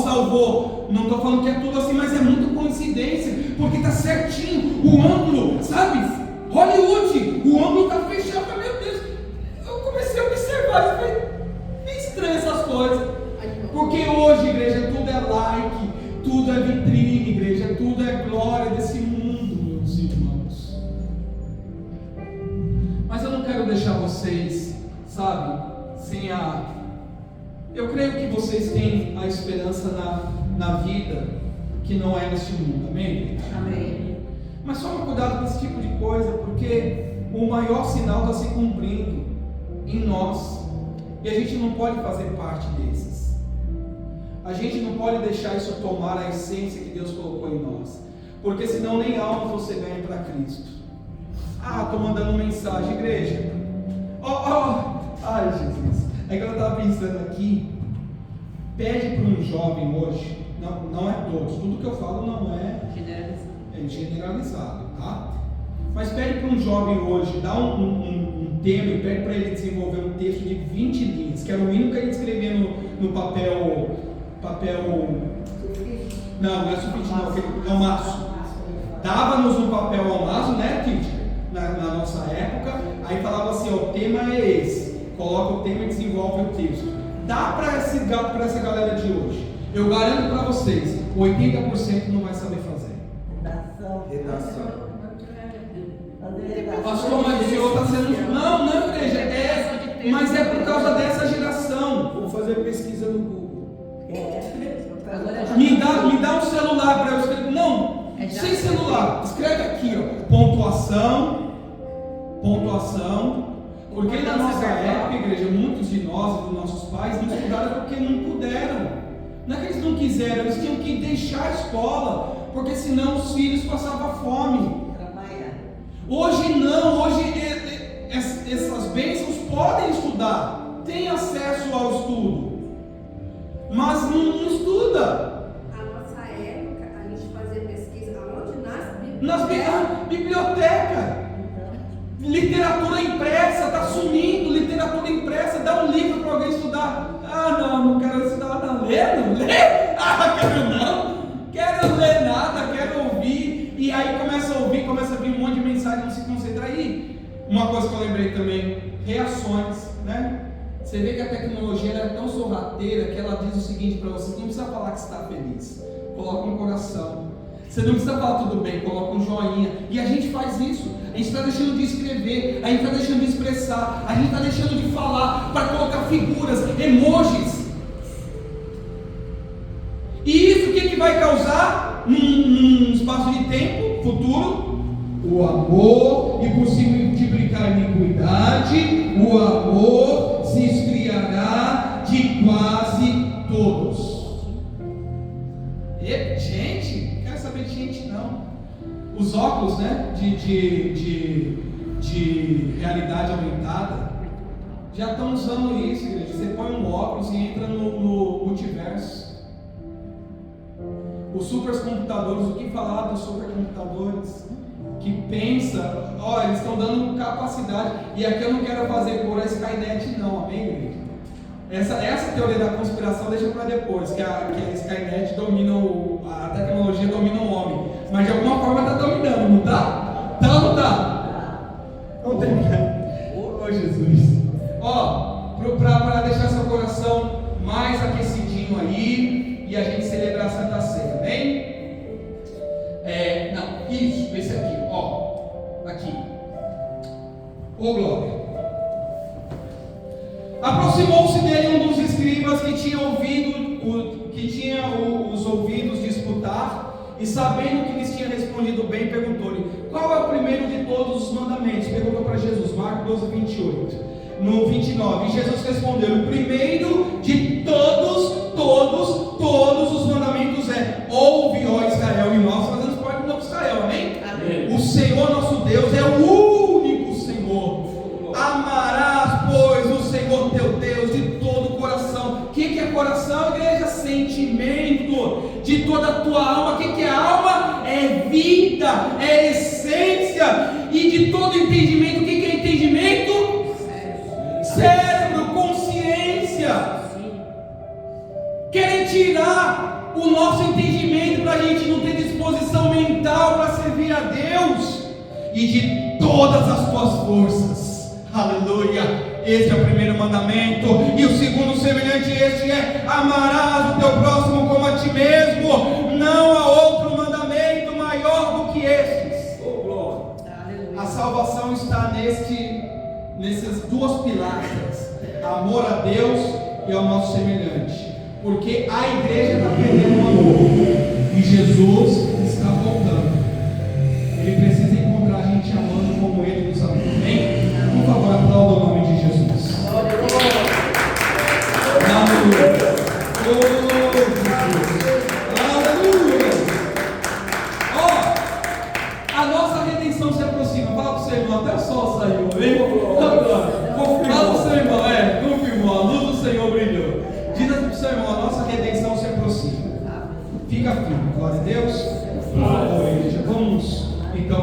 salvou. Não estou falando que é tudo assim, mas é muito coincidência, porque está certinho o ângulo, sabe? Hollywood, o ângulo está fechado. Meu Deus, eu comecei a observar e falei: é estranho essas coisas, porque hoje, igreja, tudo é like, tudo é vitrine, igreja, tudo é glória desse mundo, meus irmãos. Mas eu não quero deixar vocês, sabe, sem eu creio que vocês têm a esperança na vida que não é neste mundo, amém? Amém. Mas toma cuidado com esse tipo de coisa, porque o maior sinal está se cumprindo em nós, e a gente não pode fazer parte desses. A gente não pode deixar isso tomar a essência que Deus colocou em nós, porque senão nem alma você ganha para Cristo. Estou mandando mensagem, igreja. Ai, Jesus. Aí quando eu estava pensando aqui, pede para um jovem hoje, não é todos, tudo que eu falo não é generalizado, tá? Mas pede para um jovem hoje, dá um tema e pede para ele desenvolver um texto de 20 linhas, que era o mínimo que a gente escrevia no papel. Não é sulfite não, é o maço. Dava-nos um papel ao maço, né, teacher? Na nossa época, aí falava assim, o tema é esse, coloca o tema e desenvolve o texto. Dá para essa galera de hoje. Eu garanto para vocês, 80% não vai saber fazer. Redação. Pastor, mas o senhor está sendo... Não, igreja, mas é por causa dessa geração. Vou fazer pesquisa no Google. Me dá um celular para eu escrever. Não, sem celular. Escreve aqui, ó. Pontuação. Porque na nossa época, igreja, muitos de nós e dos nossos pais não estudaram porque não puderam. Não é que eles não quiseram, eles tinham que deixar a escola, porque senão os filhos passavam fome. Hoje não, hoje essas bênçãos podem estudar, têm acesso ao estudo, mas não estuda. A nossa época, a gente fazia pesquisa aonde? Nas bibliotecas. Literatura impressa, está sumindo, literatura impressa, dá um livro para alguém estudar. Não quero estudar, não. Lendo? Quero ler nada, quero ouvir. E aí começa a ouvir, começa a vir um monte de mensagem, não se concentra aí. Uma coisa que eu lembrei também, reações, né? Você vê que a tecnologia é tão sorrateira que ela diz o seguinte para você: não precisa falar que está feliz, coloca um coração. Você não precisa falar tudo bem, coloca um joinha. E a gente faz isso. A gente está deixando de escrever, a gente está deixando de expressar, a gente está deixando de falar para colocar figuras, emojis. E isso o que vai causar num espaço de tempo futuro? O amor, e por se multiplicar a iniquidade, o amor se esfriará de quase todos. E, gente, não quero saber de gente não. Os óculos, né, de realidade aumentada já estão usando isso, igreja. Você põe um óculos e entra no multiverso. Os supercomputadores, o que falar dos supercomputadores? Que pensa, eles estão dando capacidade. E aqui eu não quero fazer por a Skynet não, amém, igreja? Essa teoria da conspiração deixa para depois, que a Skynet domina a tecnologia domina o homem, mas de alguma forma está dominando, não está? Tá ou não está? Não tem. Oh Jesus! Para deixar seu coração mais aquecidinho aí e a gente celebrar a Santa Ceia, amém? Não, isso, esse aqui, aqui. Glória. Aproximou-se dele um dos escribas que tinha os ouvidos de escutar, e sabendo que lhes tinha respondido bem, perguntou-lhe: qual é o primeiro de todos os mandamentos? Perguntou para Jesus, Marcos 12, 28. No 29, e Jesus respondeu: o primeiro de todos os mandamentos é: ouve, ó Israel. E nós fazemos parte do novo Israel, amém? Amém. O Senhor nosso Deus é o único Senhor. Amarás, pois, o Senhor teu Deus de todo o coração. O que é coração, igreja? Sentimento de toda a tua alma. O que é alma? É vida, é essência. E de todo entendimento. O que é entendimento? Cérebro, consciência. Querem tirar o nosso entendimento para a gente não ter disposição mental para servir a Deus. E de todas as tuas forças. Aleluia. Esse é o primeiro mandamento. E o segundo semelhante a este é: amarás o teu próximo como a ti mesmo. Não há outro mandamento maior do que estes. A salvação está nessas duas pilastras: amor a Deus e ao nosso semelhante. Porque a igreja está perdendo o amor e Jesus está voltando. Ele precisa encontrar a gente amando como Ele nos amou. Amém? Por favor, aplauda o nome de Jesus. Aleluia. Aleluia. A nossa redenção se aproxima. Fala para o seu irmão, até o sol saiu. Fala para o seu irmão, confirmou, a luz Senhor brilhou. Diz assim para o seu irmão: a nossa redenção se aproxima. Fica firme, glória a Deus. Glória a Deus. Vamos então